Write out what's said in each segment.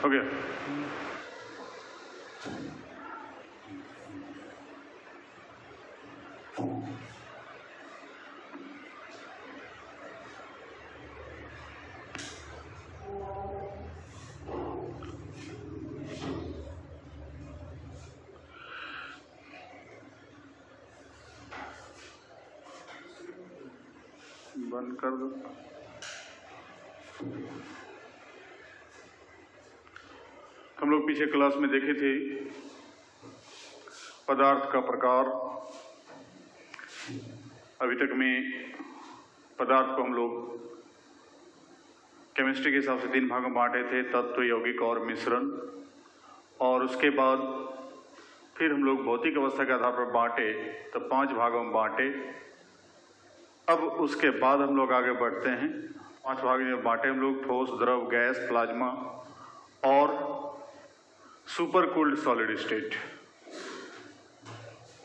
हो गया। बंद कर दो। हम लोग पीछे क्लास में देखे थे पदार्थ का प्रकार। अभी तक में पदार्थ को हम लोग केमिस्ट्री के हिसाब से 3 भागों में बांटे थे, तत्व, यौगिक और मिश्रण। और उसके बाद फिर हम लोग भौतिक अवस्था के आधार पर बांटे तो 5 भागों में बांटे। अब उसके बाद हम लोग आगे बढ़ते हैं। 5 भाग में बांटे हम लोग: ठोस, द्रव, गैस, प्लाज्मा और सुपर कूल्ड सॉलिड स्टेट।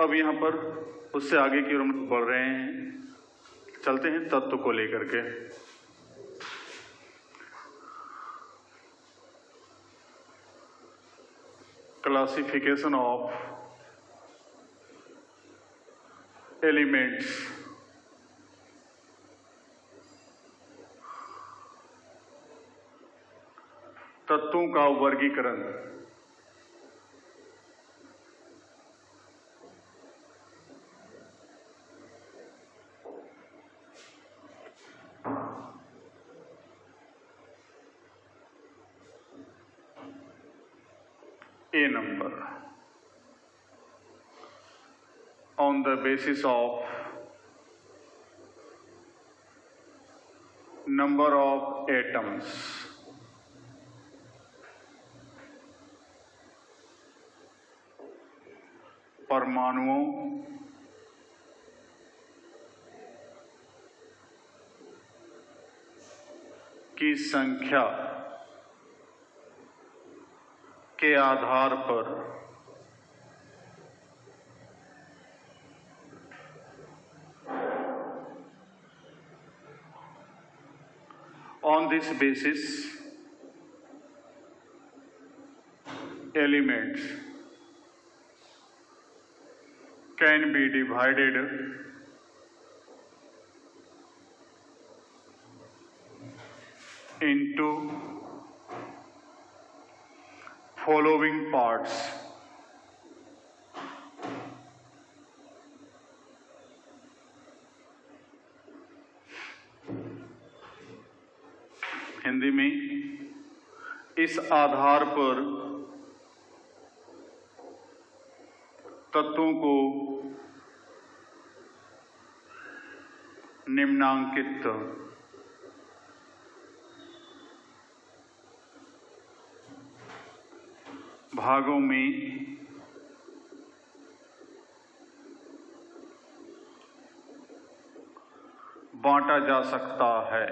अब यहाँ पर उससे आगे की ओर हम बढ़ रहे हैं, चलते हैं तत्व को लेकर के। Classification of elements. तत्वों का वर्गीकरण। A number on the basis of number of atoms. परमाणुओं की संख्या के आधार पर on this basis elements can be divided into following parts: Hindi में इस आधार पर तत्वों को निम्नांकित भागों में बांटा जा सकता है।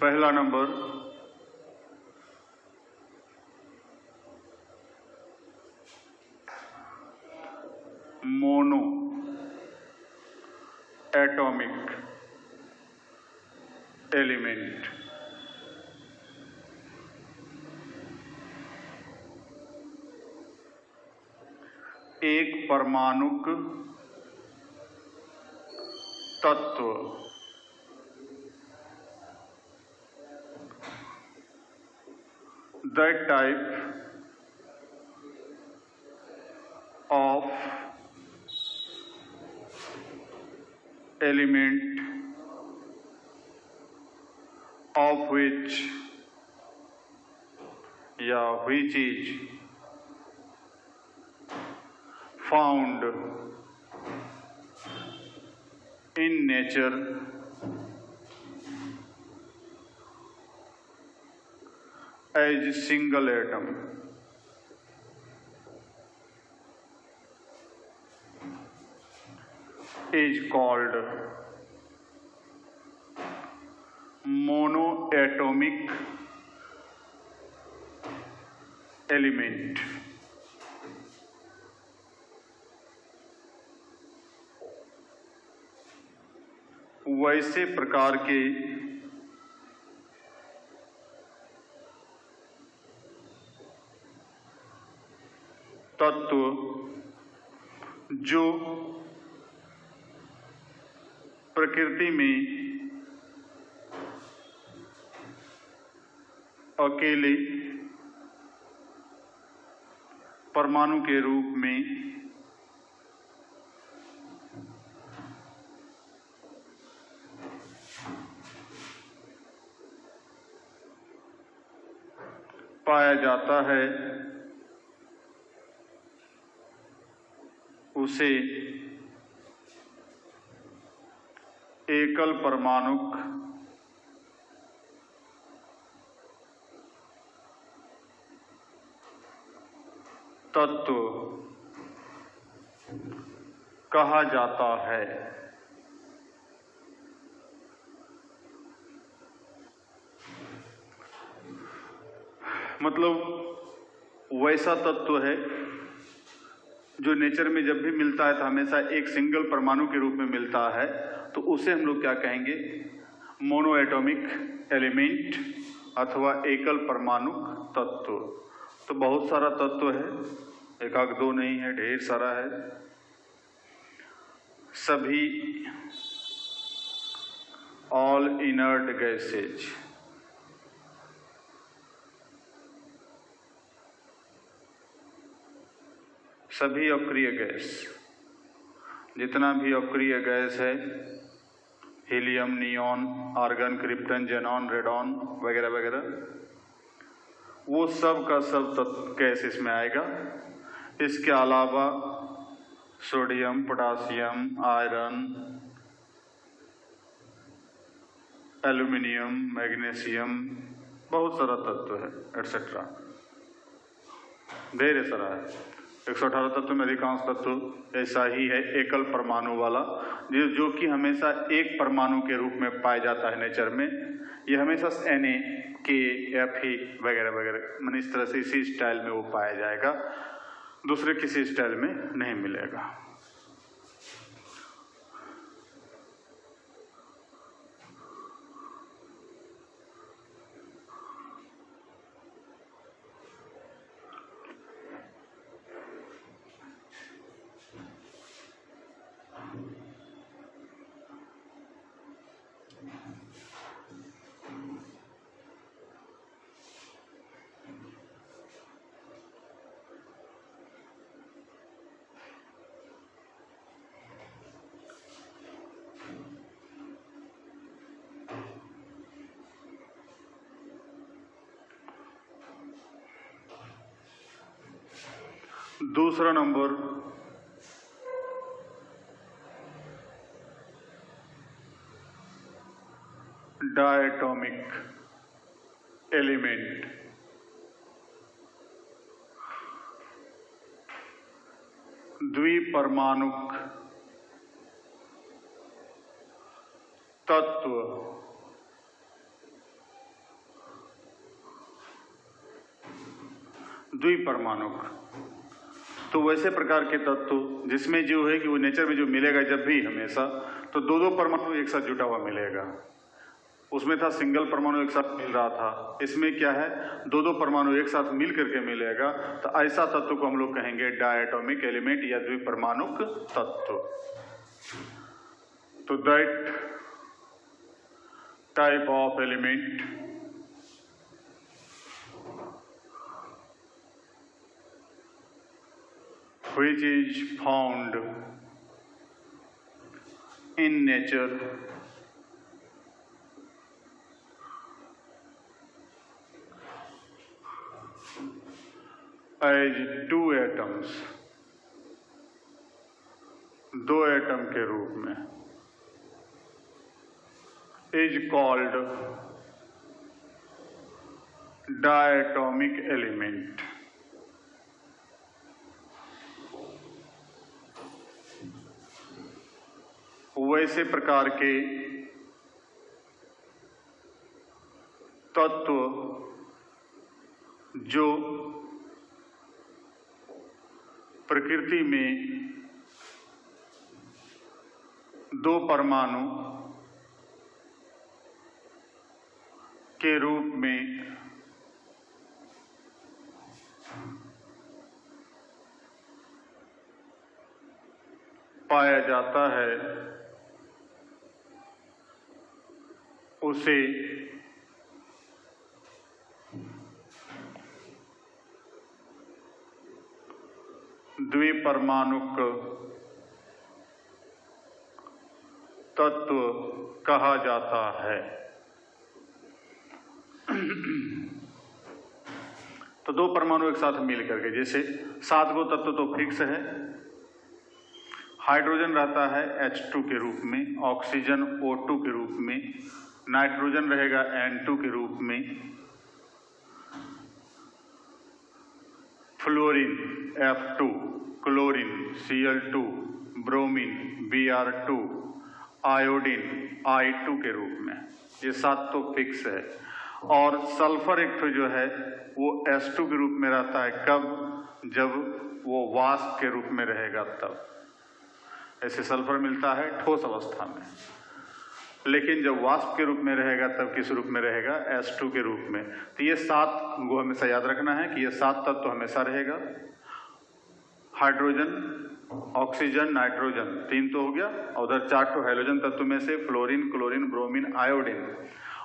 पहला नंबर मोनो एटॉमिक एलिमेंट। एक परमाणुक तत्व that type of element of which is found in nature as a single atom is called monoatomic element. वैसे प्रकार के तत्व जो प्रकृति में अकेले परमाणु के रूप में पाया जाता है, उसे एकल परमाणुक तत्व कहा जाता है। मतलब वैसा तत्व है जो नेचर में जब भी मिलता है तो हमेशा एक सिंगल परमाणु के रूप में मिलता है, तो उसे हम लोग क्या कहेंगे? मोनो एटॉमिक एलिमेंट अथवा एकल परमाणु तत्व। तो बहुत सारा तत्व है, एक आध दो नहीं है, ढेर सारा है। सभी ऑल इनर्ट गैसेज, सभी अक्रिय गैस, जितना भी अक्रिय गैस है, helium, neon, argon, krypton, xenon, radon वगैरह वगैरह, वो सब का सब तत्व गैस इसमें आएगा। इसके अलावा sodium, potassium, iron, aluminium, magnesium, बहुत सारा तत्व है एटसेट्रा, ढेर सारा है। 118 तत्व में अधिकांश तत्व ऐसा ही है, एकल परमाणु वाला, जो कि हमेशा एक परमाणु के रूप में पाया जाता है नेचर में। ये हमेशा Na, K, Fe वगैरह वगैरह, मैंने इस तरह से इसी स्टाइल में वो पाया जाएगा, दूसरे किसी स्टाइल में नहीं मिलेगा। दूसरा नंबर डायटोमिक एलिमेंट, द्विपरमाणुक तत्व द्विपरमाणुक। तो वैसे प्रकार के तत्व जिसमें जो है कि वो नेचर में जो मिलेगा जब भी हमेशा, तो दो दो परमाणु एक साथ जुटा हुआ मिलेगा। उसमें था सिंगल परमाणु एक साथ मिल रहा था, इसमें क्या है, दो दो परमाणु एक साथ मिल करके मिलेगा। तो ऐसा तत्व को हम लोग कहेंगे डायटोमिक एलिमेंट या द्विपरमाणुक तत्व। तो that type of element which is found in nature as two atoms, दो एटम के रूप में, is called diatomic element। वैसे प्रकार के तत्व जो प्रकृति में दो परमाणु के रूप में पाया जाता है उसे द्विपरमाणुक तत्व कहा जाता है। तो दो परमाणु एक साथ मिल करके, जैसे 7 गो तत्व तो फिक्स है। हाइड्रोजन रहता है H2 के रूप में, ऑक्सीजन O2 के रूप में, नाइट्रोजन रहेगा N2 के रूप में, fluorine F2, chlorine Cl2, bromine Br2, iodine I2 के रूप में। ये 7 तो फिक्स है। और सल्फर एक तो जो है वो S2 के रूप में रहता है। कब? जब वो वाष्प के रूप में रहेगा तब। ऐसे सल्फर मिलता है ठोस अवस्था में, लेकिन जब वाष्प के रूप में रहेगा तब किस रूप में रहेगा? H2 के रूप में। तो ये 7 को हमेशा याद रखना है कि ये 7 तत्व तो हमेशा रहेगा। हाइड्रोजन, ऑक्सीजन, नाइट्रोजन 3 तो हो गया, और उधर 4 तो हाइड्रोजन तत्व में से फ्लोरीन, क्लोरीन, ब्रोमीन, आयोडीन।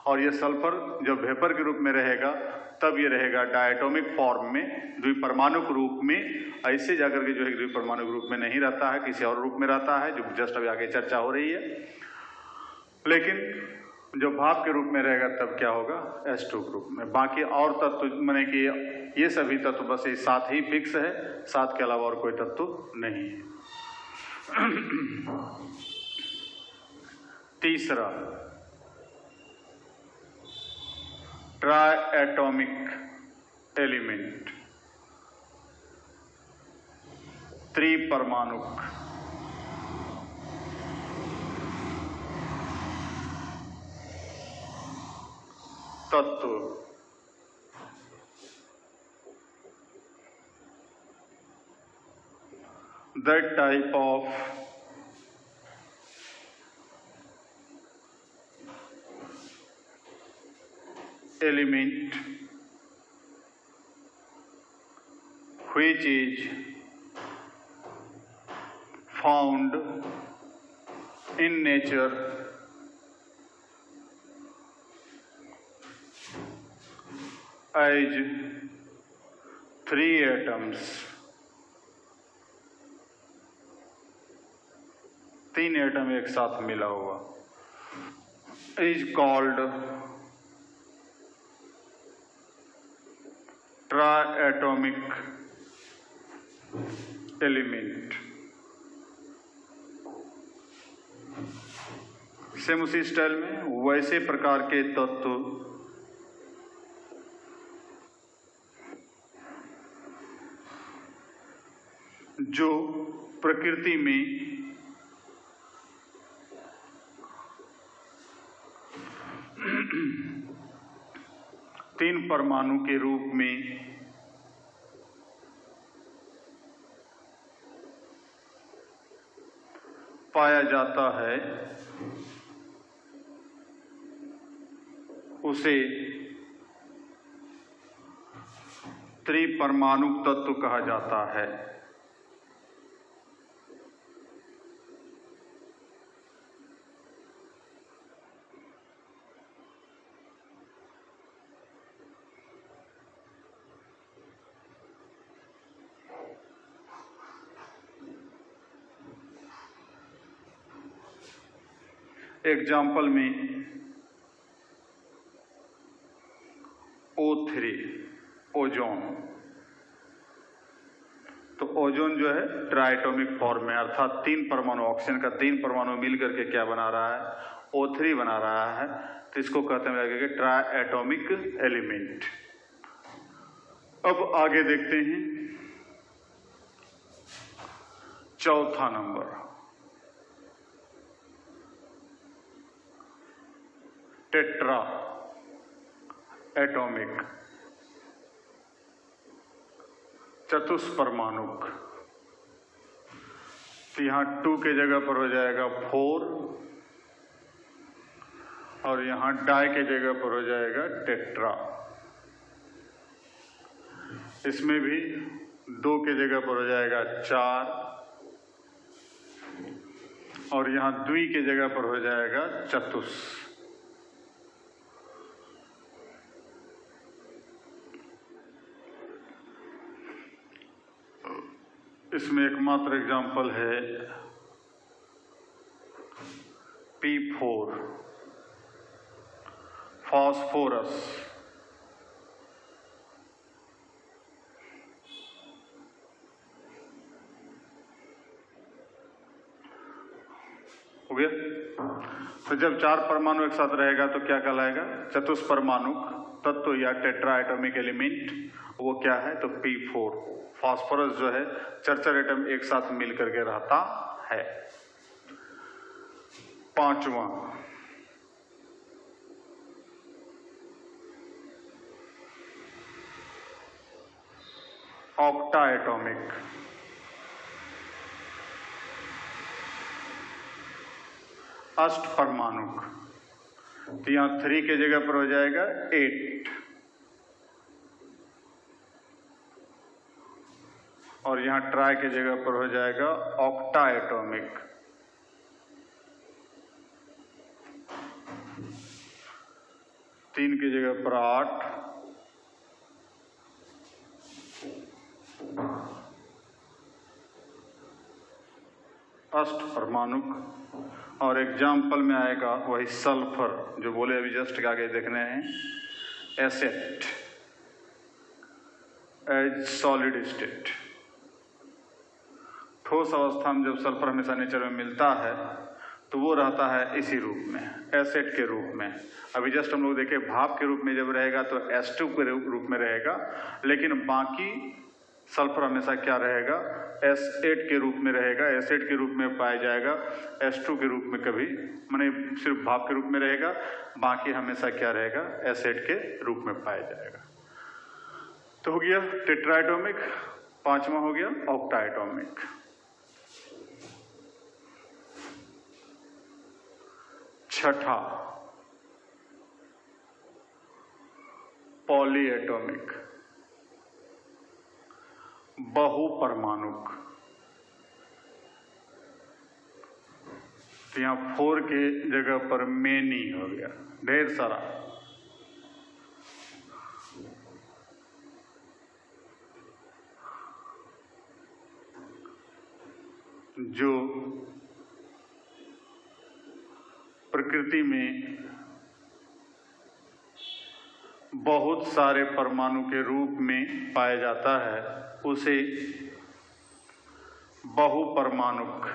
और ये सल्फर जब वेपर के रूप में रहेगा तब ये रहेगा डायटोमिक फॉर्म में, द्विपरमाणुक रूप में। ऐसे जाकर के जो है द्विपरमाणुक रूप में नहीं रहता है, किसी और रूप में रहता है, जो जस्ट अभी आगे चर्चा हो रही है। लेकिन जब भाप के रूप में रहेगा तब क्या होगा? H2 के रूप में। बाकी और तत्व माने कि ये सभी तत्व बस ये 7 ही फिक्स है, 7 के अलावा और कोई तत्व नहीं है। तीसरा, ट्राई एटॉमिक एलिमेंट, त्रिपरमाणुक तत्व। That type of element which is found in nature as 3 atoms, 3 atom एक साथ मिला हुआ, is called triatomic element। Same उसी स्टाइल में वैसे प्रकार के तत्व जो प्रकृति में तीन परमाणु के रूप में पाया जाता है उसे त्रिपरमाणुक तत्व कहा जाता है। एग्जाम्पल में O3 ओजोन। तो ओजोन जो है ट्राइटोमिक फॉर्म में, अर्थात 3 परमाणु, ऑक्सीजन का 3 परमाणु मिल करके क्या बना रहा है? O3 बना रहा है। तो इसको कहते हैं ट्राई एटॉमिक एलिमेंट। अब आगे देखते हैं चौथा नंबर, टेट्रा एटॉमिक, चतुष्परमाणुक। तो यहां 2 के जगह पर हो जाएगा 4, और यहाँ डाई के जगह पर हो जाएगा टेट्रा। इसमें भी 2 के जगह पर हो जाएगा 4 और यहाँ द्वि के जगह पर हो जाएगा चतुस। इसमें एकमात्र एग्जाम्पल है P4 फास्फोरस। हो गया। तो जब 4 परमाणु एक साथ रहेगा तो क्या कहलाएगा? चतुष्परमाणुक तत्व या टेट्रा एटॉमिक एलिमेंट। वो क्या है? तो P4 फास्फोरस जो है 4 एटम एक साथ मिल करके रहता है। 5वां ऑक्टा एटॉमिक। अष्ट परमाणुक। तो यहाँ 3 के जगह पर हो जाएगा 8 और यहाँ ट्राई के जगह पर हो जाएगा ऑक्टा एटॉमिक। तीन के जगह पर 8 अष्ट परमाणुक। और एग्जाम्पल में आएगा वही सल्फर जो बोले अभी जस्ट के आगे देखने हैं, एसेट एज सॉलिड स्टेट। ठोस अवस्था में जब सल्फर हमेशा नेचर में मिलता है तो वो रहता है इसी रूप में, एसिड के रूप में। अभी जस्ट हम लोग देखे भाप के रूप में जब रहेगा तो H2 के रूप में रहेगा, लेकिन बाकी सल्फर हमेशा क्या रहेगा? S8 के रूप में रहेगा, एसिड के रूप में पाया जाएगा। H2 के रूप में कभी माने सिर्फ भाप के रूप में रहेगा, बाकी हमेशा क्या रहेगा? एसिड के रूप में पाया जाएगा। तो हो गया टेट्राएटॉमिक, 5वां हो गया ऑक्टाएटॉमिक। छठा पॉलीएटॉमिक, बहुपरमाणुक। तो यहाँ 4 के जगह पर मेनी हो गया, ढेर सारा। जो प्रकृति में बहुत सारे परमाणु के रूप में पाया जाता है उसे बहुपरमाणुक।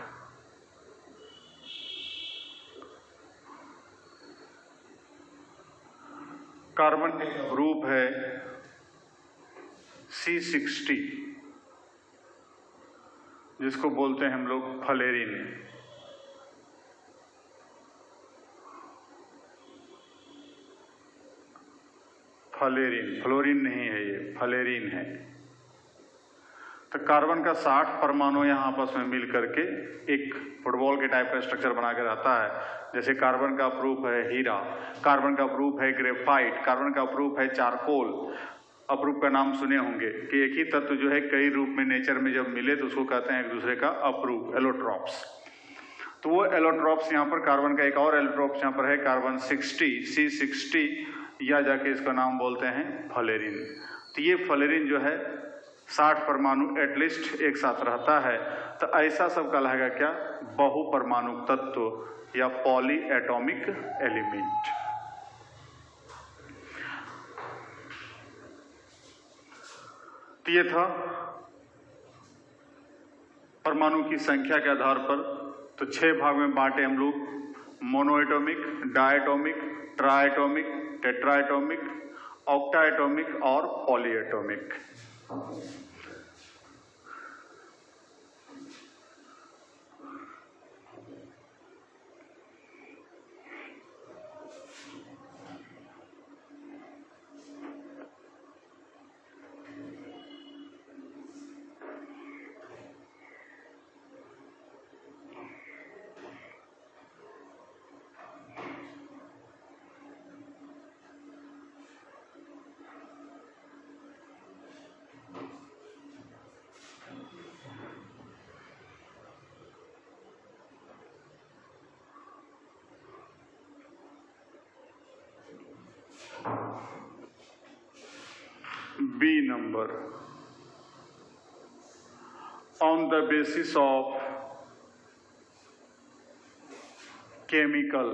कार्बन का ग्रुप है C60 जिसको बोलते हैं हम लोग फ्लोरीन। फ्लोरीन, फ्लोरीन नहीं है, ये फ्लोरीन है। तो कार्बन का 60 परमाणु यहाँ आपस में मिल करके एक फुटबॉल के टाइप का स्ट्रक्चर बना के रहता है। जैसे कार्बन का प्रूफ है हीरा, कार्बन का प्रूफ है ग्रेफाइट, कार्बन का प्रूफ है चारकोल। अप्रूफ का नाम सुने होंगे कि एक ही तत्व जो है कई रूप में नेचर में जब मिले तो उसको कहते हैं एक दूसरे का अप्रूफ, एलोट्रॉप्स। तो वो एलोट्रॉप्स यहाँ पर कार्बन का एक और एलोट्रॉप्स यहाँ पर है कार्बन 60 C60, या जाके इसका नाम बोलते हैं फ्लोरीन। तो ये फ्लोरीन जो है 60 परमाणु एटलीस्ट एक साथ रहता है। तो ऐसा सब कहलाएगा क्या? बहुपरमाणु तत्व या पॉली एटॉमिक एलिमेंट। तो ये था परमाणु की संख्या के आधार पर। तो 6 भाग में बांटे हम लोग, मोनोएटॉमिक, डायटॉमिक, ट्राइएटॉमिक, टेट्राएटॉमिक, ऑक्टाएटॉमिक और polyatomic. B number. On the basis of chemical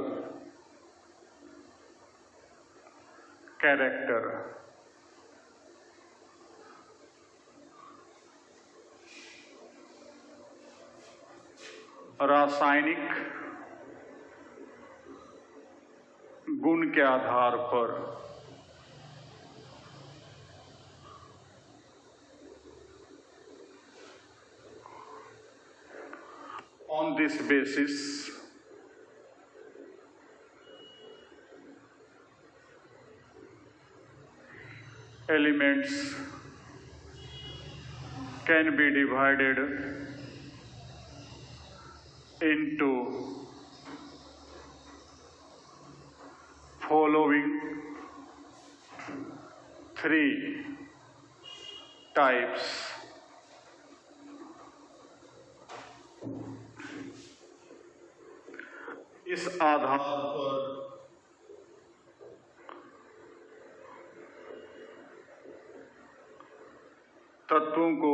character, रासायनिक गुण के आधार पर on this basis elements can be divided into following three types. इस आधार पर तत्वों को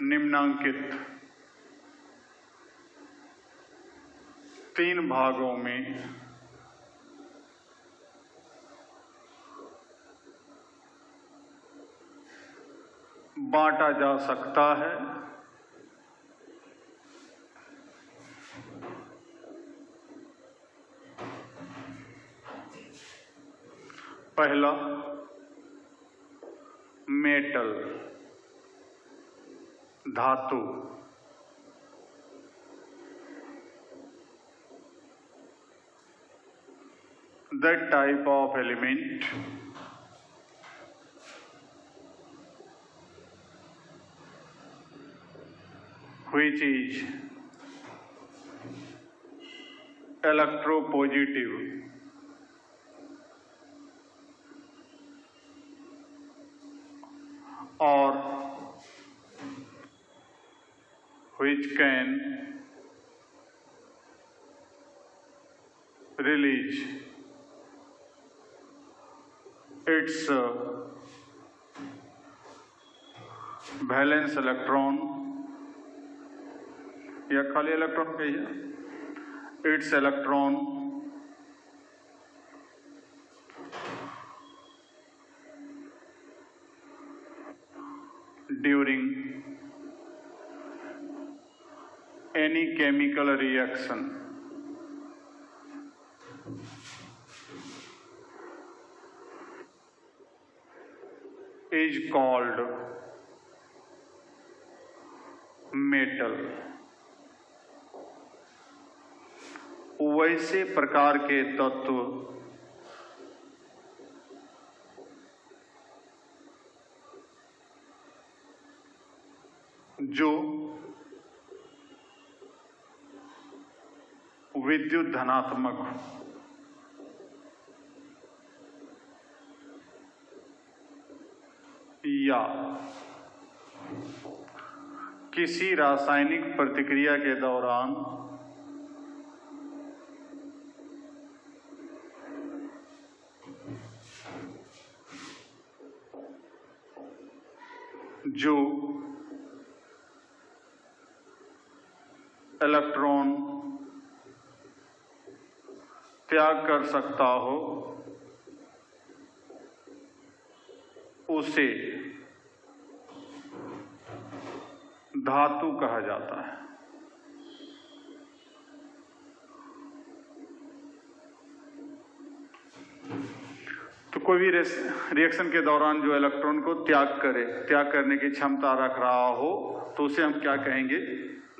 निम्नांकित 3 भागों में बांटा जा सकता है। पहला, मेटल, धातु। That type of element which is electropositive or which can release its valence electron या खाली इलेक्ट्रॉन कहिए, it's electron during any chemical reaction is called metal. वैसे प्रकार के तत्व जो विद्युत धनात्मक या किसी रासायनिक प्रतिक्रिया के दौरान जो इलेक्ट्रॉन त्याग कर सकता हो उसे धातु कहा जाता है। तो कोई भी रिएक्शन के दौरान जो इलेक्ट्रॉन को त्याग करने की क्षमता रख रहा हो तो उसे हम क्या कहेंगे?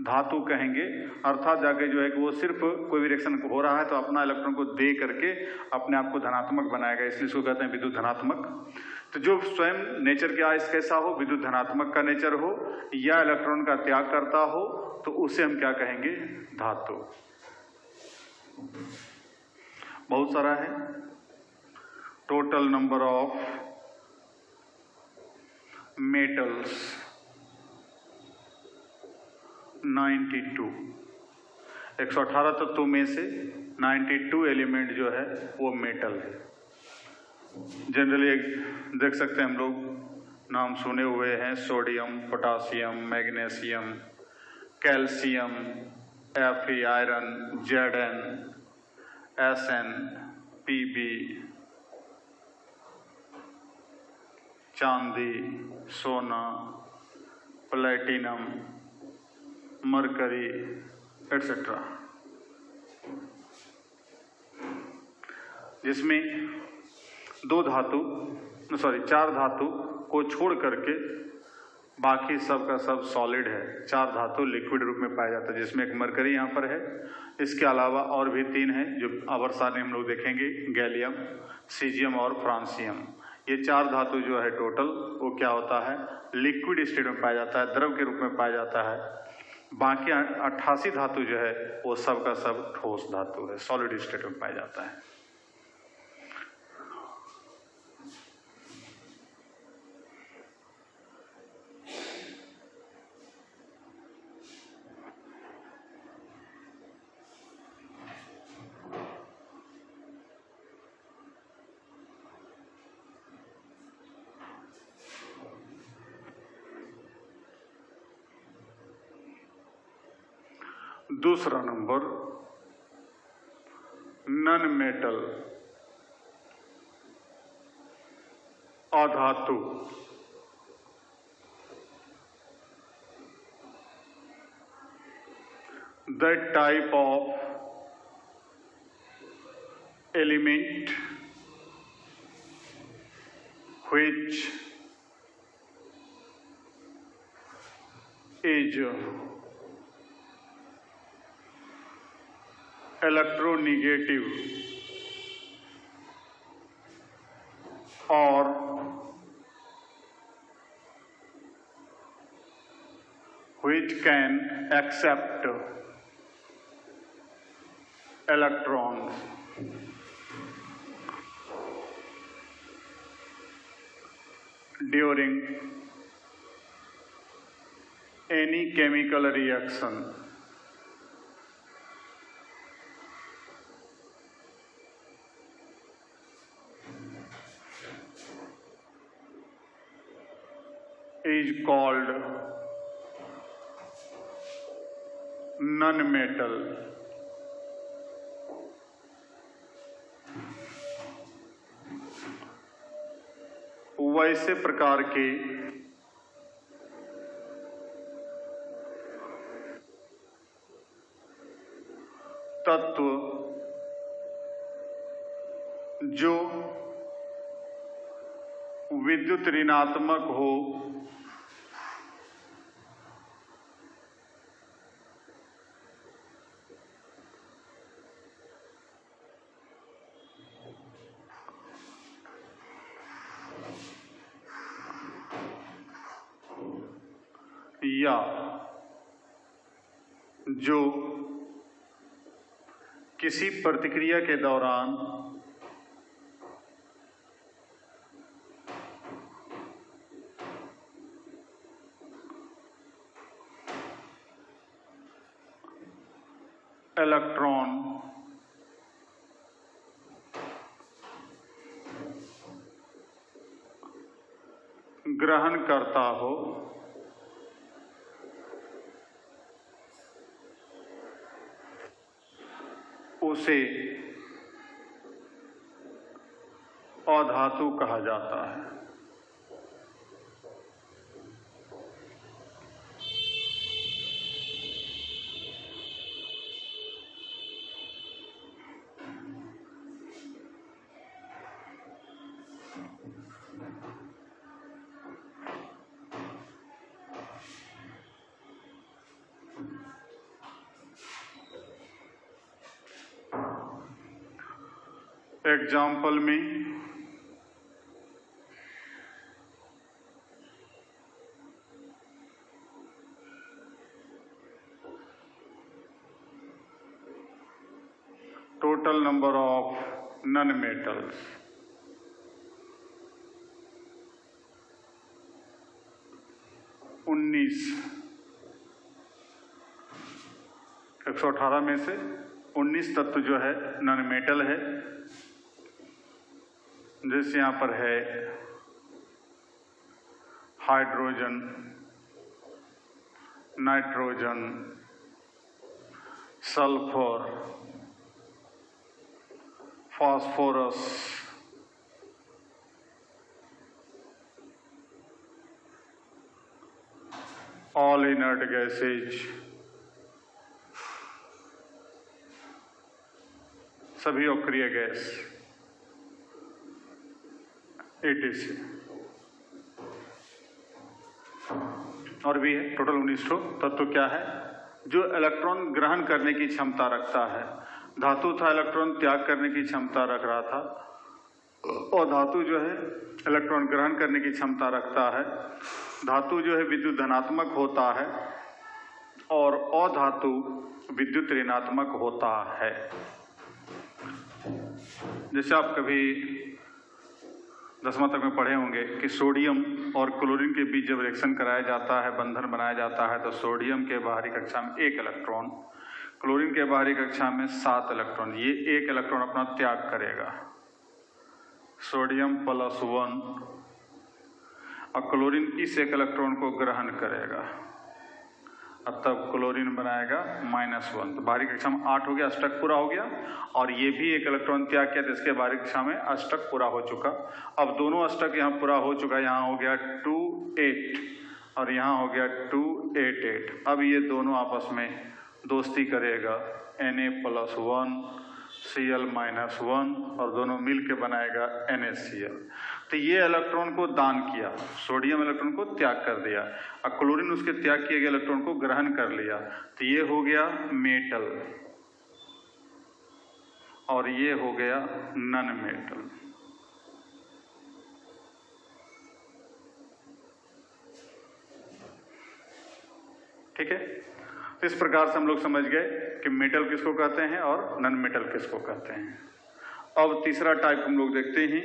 धातु कहेंगे। अर्थात जाके जो है कि वो सिर्फ कोई भी रिएक्शन हो रहा है तो अपना इलेक्ट्रॉन को दे करके अपने आप को धनात्मक बनाएगा, इसलिए इसको कहते हैं विद्युत धनात्मक। तो जो स्वयं नेचर क्या कैसा हो, विद्युत धनात्मक का नेचर हो या इलेक्ट्रॉन का त्याग करता हो तो उसे हम क्या कहेंगे? धातु। बहुत सारा है। Total number of metals 92। 118 तत्वों में से 92 एलिमेंट जो है वो मेटल है। जनरली देख सकते हैं हम लोग, नाम सुने हुए हैं, sodium, potassium, magnesium, calcium, Fe iron, Zn, Sn, Pb, चांदी, सोना, प्लेटिनम, मरकरी एटसेट्रा, जिसमें चार धातु को छोड़ करके बाकी सब का सब सॉलिड है। चार धातु लिक्विड रूप में पाया जाता है, जिसमें एक मरकरी यहाँ पर है। इसके अलावा और भी तीन हैं जो अवर सारणी हम लोग देखेंगे, गैलियम, सीजियम और फ्रांसियम। ये चार धातु जो है टोटल वो क्या होता है, लिक्विड स्टेट में पाया जाता है, द्रव के रूप में पाया जाता है। बाकी 88 धातु जो है वो सब का सब ठोस धातु है, सॉलिड स्टेट में पाया जाता है। दूसरा नंबर, नन मेटल, अधातु। That type of element which is electronegative or which can accept electrons during any chemical reaction is called non-metal. वैसे प्रकार के तत्व जो विद्युत ऋणात्मक हो या जो किसी प्रतिक्रिया के दौरान इलेक्ट्रॉन ग्रहण करता हो, उसे अधातु कहा जाता है। एग्जाम्पल में total number of non metals 19, 118 में से 19 तत्व जो है नन मेटल है। जैसे यहाँ पर है hydrogen, nitrogen, sulphur, phosphorus, all inert gases, सभी अक्रिय गैस, etc. और भी है, टोटल 19 तत्व क्या है जो इलेक्ट्रॉन ग्रहण करने की क्षमता रखता है। धातु था इलेक्ट्रॉन त्याग करने की क्षमता रख रहा था, और धातु जो है इलेक्ट्रॉन ग्रहण करने की क्षमता रखता है। धातु जो है विद्युत धनात्मक होता है और अधातु विद्युत ऋणात्मक होता है। जैसे आप कभी 10वीं तक में पढ़े होंगे कि सोडियम और क्लोरीन के बीच जब रिएक्शन कराया जाता है, बंधन बनाया जाता है, तो सोडियम के बाहरी कक्षा में 1 इलेक्ट्रॉन, क्लोरीन के बाहरी कक्षा में 7 इलेक्ट्रॉन, ये 1 इलेक्ट्रॉन अपना त्याग करेगा। सोडियम +1 और क्लोरीन इस 1 इलेक्ट्रॉन को ग्रहण करेगा, अब तब क्लोरीन बनाएगा -1। तो बाहरी कक्षा में 8 हो गया, अष्टक पूरा हो गया। और ये भी 1 इलेक्ट्रॉन त्याग किया तो इसके बाहरी कक्षा में अष्टक पूरा हो चुका। अब दोनों अष्टक यहाँ पूरा हो चुका, यहाँ हो गया 2 8 और यहाँ हो गया 2 8 8। अब ये दोनों आपस में दोस्ती करेगा, Na+1 Cl-1 और दोनों मिल के बनाएगा NaCl। तो ये इलेक्ट्रॉन को दान किया, सोडियम इलेक्ट्रॉन को त्याग कर दिया, और क्लोरीन उसके त्याग किए गए इलेक्ट्रॉन को ग्रहण कर लिया। तो ये हो गया मेटल और ये हो गया नॉन मेटल। ठीक है, तो इस प्रकार से हम लोग समझ गए कि मेटल किसको कहते हैं और नॉन मेटल किसको कहते हैं। अब तीसरा टाइप हम लोग देखते हैं,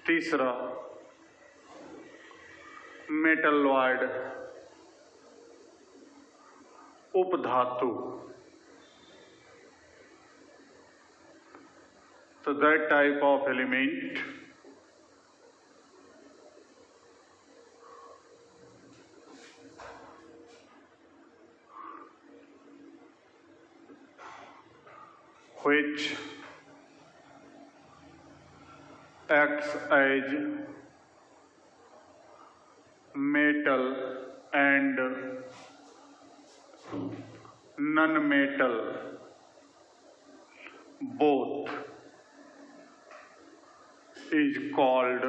तीसरा मेटलॉइड उपधातु। तो that type of element which acts as metal and non-metal both is called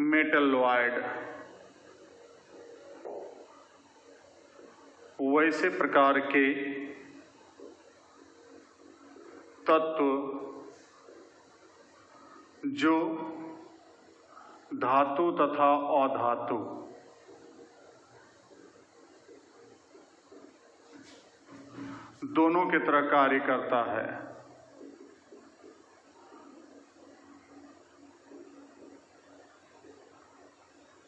metalloid. वैसे प्रकार के तत्व जो धातु तथा अधातु दोनों की तरह कार्य करता है।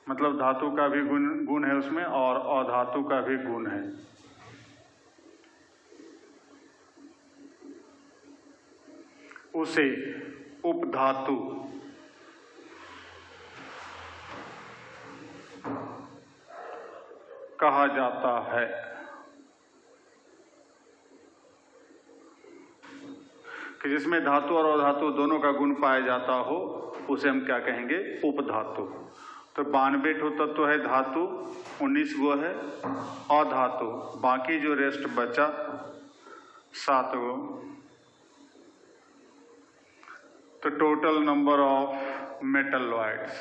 मतलब धातु का भी गुण है उसमें और अधातु का भी गुण है। उसे उपधातु कहा जाता है। कि जिसमें धातु और अधातु दोनों का गुण पाया जाता हो उसे हम क्या कहेंगे? उपधातु। तो 92 तत्व है धातु, 19 गो है अधातु, बाकी जो रेस्ट बचा 7 गो तो total number of metalloids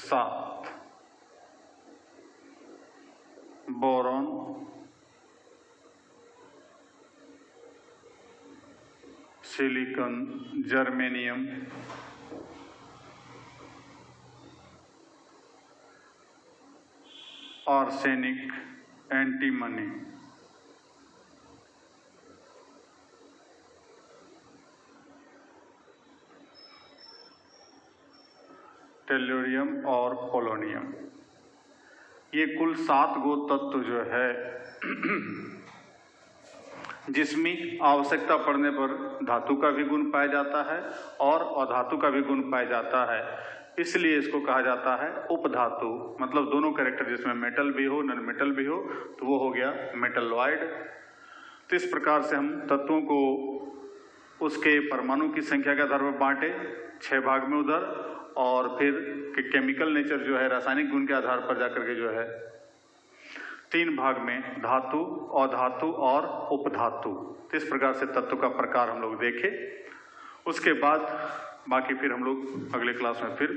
7, boron, silicon, germanium, arsenic, antimony, tellurium और पोलोनियम। ये कुल 7 गो तत्व जो है जिसमें आवश्यकता पड़ने पर धातु का भी गुण पाया जाता है और अधातु का भी गुण पाया जाता है, इसलिए इसको कहा जाता है उपधातु। मतलब दोनों कैरेक्टर जिसमें मेटल भी हो नॉन मेटल भी हो तो वो हो गया मेटलॉइड। तो इस प्रकार से हम तत्वों को उसके परमाणु की संख्या के आधार पर बांटे 6 भाग में उधर, और फिर केमिकल नेचर जो है रासायनिक गुण के आधार पर जाकर के जो है 3 भाग में धातु, अधातु और उपधातु। तो इस प्रकार से तत्व का प्रकार हम लोग देखे। उसके बाद बाकी फिर हम लोग अगले क्लास में फिर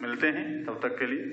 मिलते हैं। तब तक के लिए